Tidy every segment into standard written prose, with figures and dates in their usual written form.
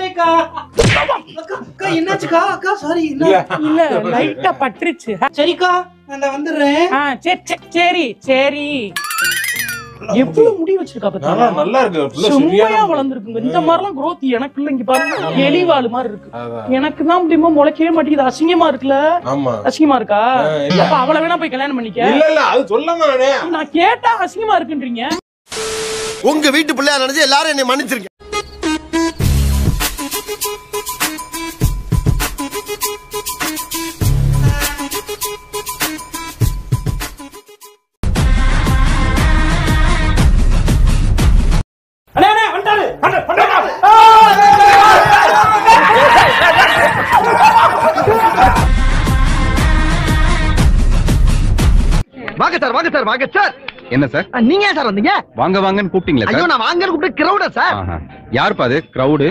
அக்கா அக்கா என்னாச்சுக்கா அக்கா சாரி இல்ல லைட்டா பட்டுருச்சு. சரிக்கா நான் வந்துடுறேன். சரி சரி. எவ்வளவு முடி வச்சிருக்கா பாத்தா? நல்லா இருக்கு. செம்மையா வளர்ந்துருக்குங்க. இந்த மாதிரிலாம் growth எனக்கு இல்ல. இங்க பாருங்க எலிவாள் மாதிரி இருக்கு. எனக்கு தான் முடியுமா முளைக்கவே மாட்டேங்குது. அசிங்கமா இருக்குல்ல? ஆமா. அசிங்கமா இருக்கா? அப்ப அவளை வேணா போய் கல்யாணம் பண்ணிக்க. இல்ல அது சொல்லாம நான் கேட்டா அசிங்கமா இருக்குன்றீங்க. உங்க வீட்டு பிள்ளையா நினைச்சு எல்லாரும் என்னை மன்னிச்சிருங்க. வாங்க சார். என்ன சார்? நீங்க ஏன் சார் வந்தீங்க? வாங்க வாங்கன்னு கூப்பிட்டீங்களா சார்? ஐயோ நான் வாங்கன்னு கூப்பிட்டு கிரவுடா சார். யாருப்பா அது crowd?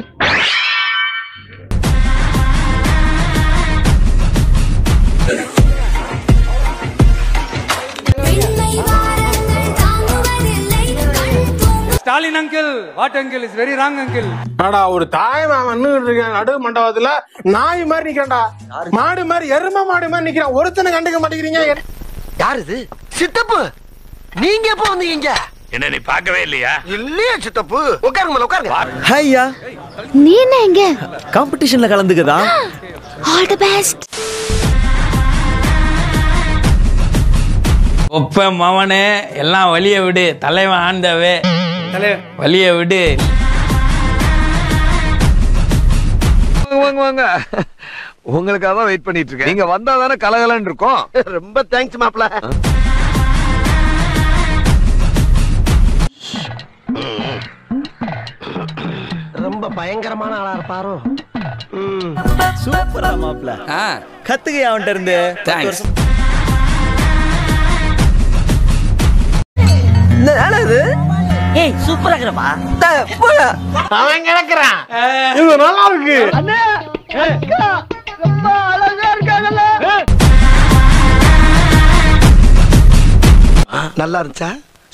Stalin uncle, what uncle is very wrong uncle. ஆடா ஒரு தாய் மாமன் இருக்கேன் நடு மண்டபத்துல நாய் மாதிரி நிக்கிறான்டா. மாடு மாதிரி எரும மாடு மாதிரி நிக்கிறான். ஒருத்தனை கண்டுக்க மாட்டேங்கிறீங்க. யார் இது? சித்தப்பு. நீங்க எப்ப வந்தீங்க? என்ன நீ பார்க்கவே இல்லையா? இல்லையா சித்தப்பு? உட்காருங்க உட்காருங்க. ஹையா. நீ என்ன இங்க? காம்படிஷன்ல கலந்துக்கதா? All the best. ஒப்ப மவனே எல்லாம் வலிய விடு. தலைவன் ஆண்டவே. வலிய விடு. வாங்க வாங்க. உங்களுக்காக தான் வெயிட் பண்ணிட்டு இருக்கேன். நீங்க வந்தா தானே கலகலன்னு இருக்கும். ரொம்ப தேங்க்ஸ் மாப்ள. ரொம்ப பயங்கரமான ஆளா இருப்பாரோ. சூப்பரா மாப்ள. கத்துக்கையா அவன்ட்ட இருந்து. தேங்க்ஸ். என்னது? ஏய் சூப்பரா இருக்கறப்பா. அவன் கிடக்குறான். இது நல்லா இருக்கு. அண்ணே அக்கா ரொம்ப அழகா இருக்காங்கல்ல. நல்லா இருந்துச்சா?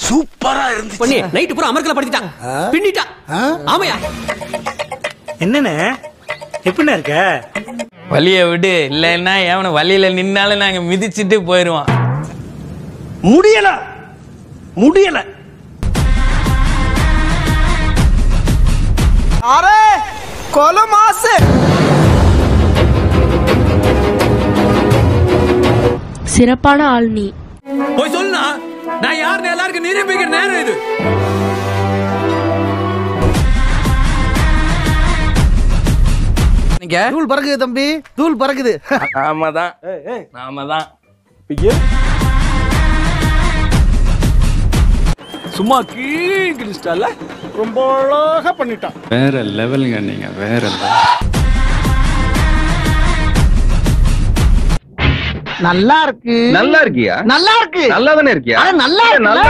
சூப்பரா இருந்துச்சு. பொண்ணே நைட் பூரா அமர்க்கல படுத்திட்டான். பின்னிட்டா. ஆமையா? என்னண்ணே எப்படிண்ணே இருக்க? வலிய விடு. இல்லைன்னா எவன வலியில நின்னாலும் நாங்க மிதிச்சிட்டு போயிருவோம். முடியல முடியல. அரே கொலமாஸ். சிறப்பான ஆள் நீ. போய் சொல்லுனா நான் யாருன்னு எல்லாருக்கும் நிரூபிக்கிற நேரம் இது. தூள் பறக்குது தம்பி, தூள் பறக்குது. நாமதான் நாமதான் சும்மா கீழ்கிறிஸ்டால ரொம்ப அழகா பண்ணிட்டான். வேற லெவலுங்க நீங்க. வேற லெவல். நல்லா இருக்கு. நல்லா இருக்கியா? நல்லா இருக்கு. நல்லா தானே இருக்கியா? நல்லா நல்லா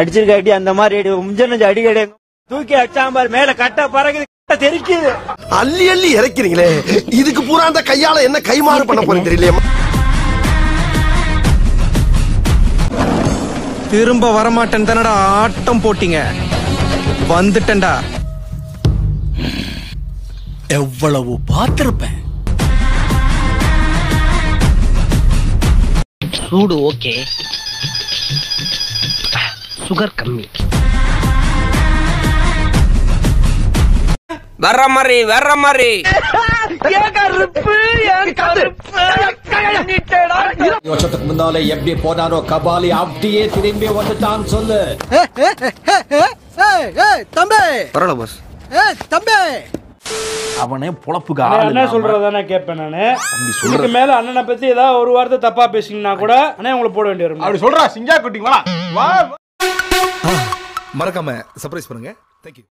அடிச்சிருக்க அடி அந்த மாதிரி முஞ்சனஞ்சு அடி கிடையாது. தூக்கி அச்சாம்பார் மேல கட்ட பறகுது தெரிக்குது. அள்ளி அள்ளி இறக்கிறீங்களே. இதுக்கு பூரா அந்த கையால என்ன கைமாறு பண்ண போறீங்க தெரியலையா? திரும்ப வரமாட்டேன் தானடா ஆட்டம் போட்டீங்க. வந்துட்டேன்டா. எவ்வளவு பார்த்திருப்பேன். சூடு ஓகே. சுகர் கம்மி. வர்ற மாதிரி வர்ற மாதிரி. வருஷத்துக்கு முன்னாலே எப்படி போனாரோ கபாலி அப்படியே திரும்பி வந்துட்டான் சொல்லு. தம்பி பரவாயில்ல பாஸ். தம்பி அவனே பொழப்புக்கு அண்ணா சொல்றதானே கேட்பேன் நானு. இதுக்கு மேல அண்ணனை பத்தி ஏதாவது ஒரு வார்த்தை தப்பா பேசிங்கன்னா கூட அண்ணே உங்களை போட வேண்டிய வரும். அப்படி சொல்றா சிங்கா குட்டிங்களா. வா மறக்காம சர்ப்ரைஸ் பண்ணுங்க. தேங்க்யூ.